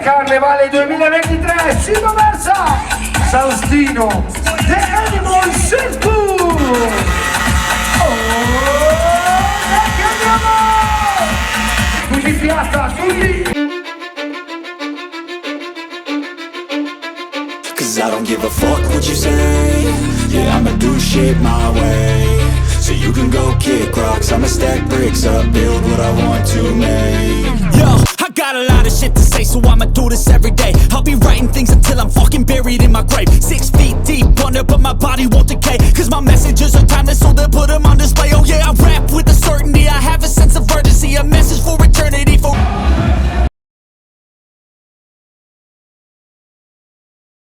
Carnevale 2023, Sino Versa, Stino, The Animal Circus. E che andiamo! Tutti in piazza, tutti! Cause I don't give a fuck what you say. Yeah, I'ma do shit my way. So you can go kick rocks, I'ma stack bricks up, build what I want to make. Yo, I got a lot of shit to say, so I'ma do this every day. I'll be writing things until I'm fucking buried in my grave. 6 feet deep under, but my body won't decay. Cause my messages are timeless, so they'll put them on display, oh yeah.